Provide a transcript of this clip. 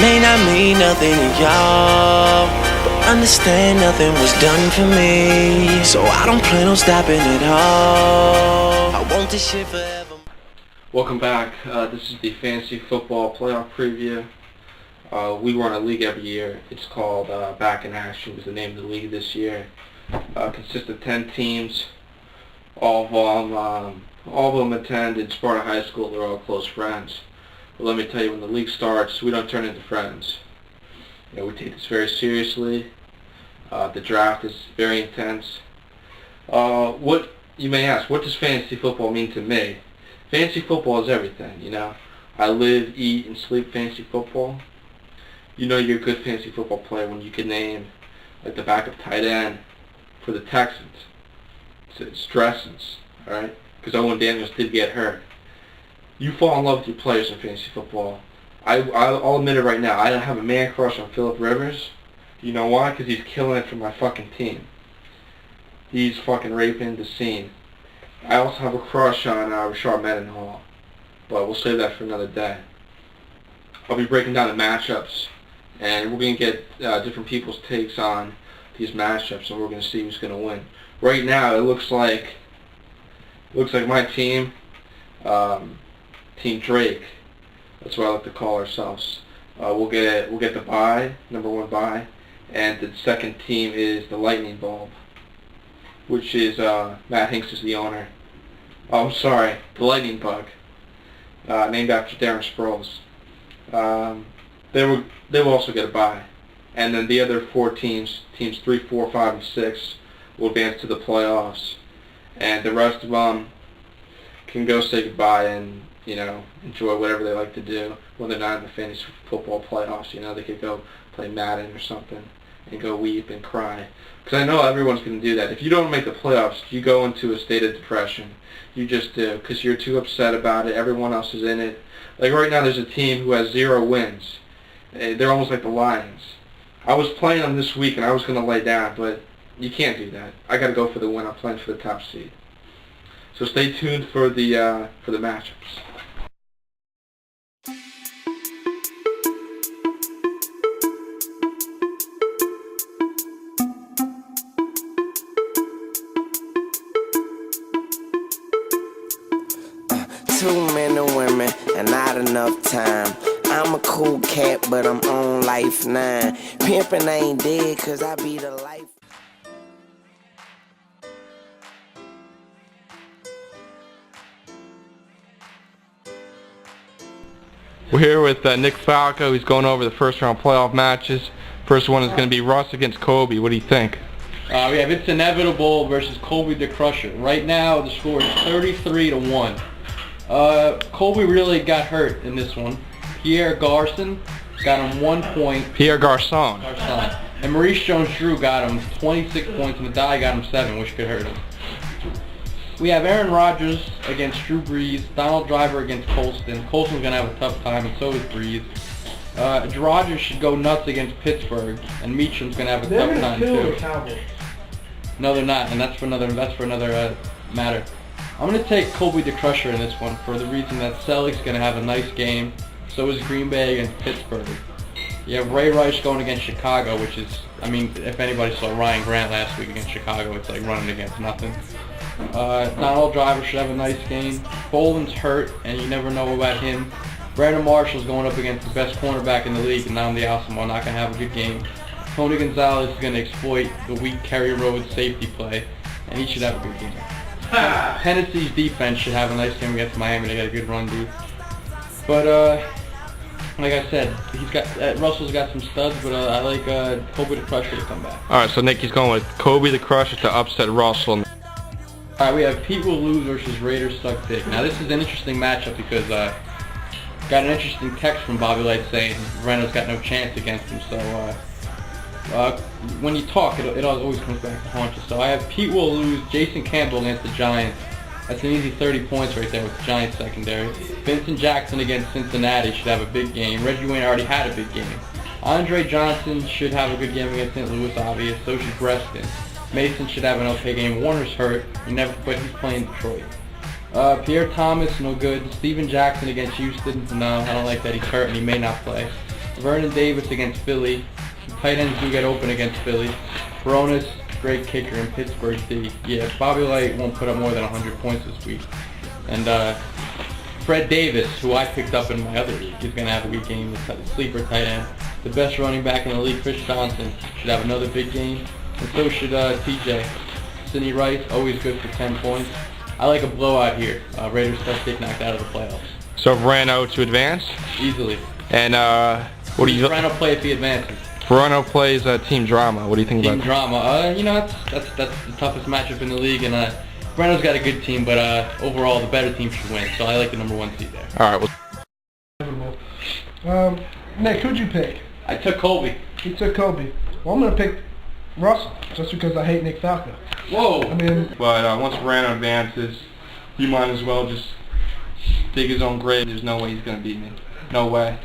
may not mean nothing to y'all, but understand nothing was done for me. So I don't plan on stopping at all. I want this shit forever. Welcome back. This is the Fantasy Football Playoff Preview. We run a league every year. It's called Back in Action was the name of the league this year. Consists of 10 teams. All of them attended Sparta High School. They're all close friends. But let me tell you, when the league starts, we don't turn into friends. You know, we take this very seriously. The draft is very intense. What you may ask, what does fantasy football mean to me? Fantasy football is everything, you know. I live, eat, and sleep fantasy football. You know you're a good fantasy football player when you can name like the backup tight end for the Texans. It's Dressens, alright? Because Owen Daniels did get hurt. You fall in love with your players in fantasy football. I'll admit it right now. I don't have a man crush on Phillip Rivers. You know why? Because he's killing it for my fucking team. He's fucking raping the scene. I also have a crush on Rashard Mendenhall, but we'll save that for another day. I'll be breaking down the matchups, and we're going to get different people's takes on these matchups, and we're going to see who's going to win. Right now, it looks like my team, Team Drake. That's what I like to call ourselves. We'll get the bye, number 1 bye, and the second team is the Lightning Bulb, which is Matt Hinks is the owner. Oh, I'm sorry, the Lightning Bug, named after Darren Sproles. They will also get a bye, and then the other 4 teams 3, 4, 5, and 6, will advance to the playoffs, and the rest of them can go say goodbye and, you know, enjoy whatever they like to do when they're not in the fantasy football playoffs. You know, they could go play Madden or something and go weep and cry. Because I know everyone's going to do that. If you don't make the playoffs, you go into a state of depression. You just do, because you're too upset about it. Everyone else is in it. Like right now, there's a team who has 0 wins. They're almost like the Lions. I was playing them this week, and I was going to lay down, but you can't do that. I got to go for the win. I'm playing for the top seed. So stay tuned for the matchups. Too many women and not enough time. I'm a cool cat, but I'm on life 9. Pimpin' ain't dead, cause I be the life. We're here with Nick Falco. He's going over the first round playoff matches. First one is going to be Russ against Kobe. What do you think? We have It's Inevitable versus Colby the Crusher. Right now, the score is 33-1. Colby really got hurt in this one. Pierre Garçon got him 1 point. Pierre Garçon. And Maurice Jones-Drew got him 26 points, and Madai got him 7, which could hurt him. We have Aaron Rodgers against Drew Brees, Donald Driver against Colston. Colston's going to have a tough time, and so is Brees. Rodgers should go nuts against Pittsburgh, and Meacham's going to have a tough time too. No, they're not, and that's for another matter. I'm going to take Colby the Crusher in this one for the reason that Celtics going to have a nice game. So is Green Bay against Pittsburgh. You have Ray Rice going against Chicago, which is, I mean, if anybody saw Ryan Grant last week against Chicago, it's like running against nothing. Donald Driver should have a nice game. Bolden's hurt, and you never know about him. Brandon Marshall's going up against the best cornerback in the league, and Nnamdi Asomugha not going to have a good game. Tony Gonzalez is going to exploit the weak Kerry Rhodes safety play, and he should have a good game. Tennessee's defense should have a nice game against Miami. They got a good run, dude. But like I said, Russell's got some studs, but I like Kobe the Crusher to come back. All right, so Nick, he's going with Kobe the Crusher to upset Russell. All right, we have Pete Will Lose versus Raiders Suck Dick. Now this is an interesting matchup because got an interesting text from Bobby Light saying Reynolds got no chance against him. So when you talk, it always comes back to haunt you. So I have Pete Will Lose, Jason Campbell against the Giants. That's an easy 30 points right there with the Giants secondary. Vincent Jackson against Cincinnati should have a big game. Reggie Wayne already had a big game. Andre Johnson should have a good game against St. Louis, obvious. So should Preston. Mason should have an okay game. Warner's hurt. He's playing Detroit. Pierre Thomas, no good. Steven Jackson against Houston, no, I don't like that. He's hurt and he may not play. Vernon Davis against Philly. Tight ends do get open against Philly. Baronis, great kicker, in Pittsburgh D. Yeah, Bobby Light won't put up more than 100 points this week. And Fred Davis, who I picked up in my other league, is going to have a good game. The sleeper tight end. The best running back in the league, Chris Johnson, should have another big game. And so should TJ. Sidney Rice, always good for 10 points. I like a blowout here. Raiders tough get knocked out of the playoffs. So Verano to advance? Easily. And what do you... Verano play if he advances. Verano plays Team Drama. What do you think Team about Drama. You know, that's the toughest matchup in the league, and Verano's got a good team, but overall the better team should win. So I like the number 1 seed there. All right. Well, Nick, who'd you pick? I took Colby. He took Kobe. Well, I'm gonna pick Russell, just because I hate Nick Falco. Whoa. I mean, but once Verano advances, you might as well just dig his own grave. There's no way he's gonna beat me. No way.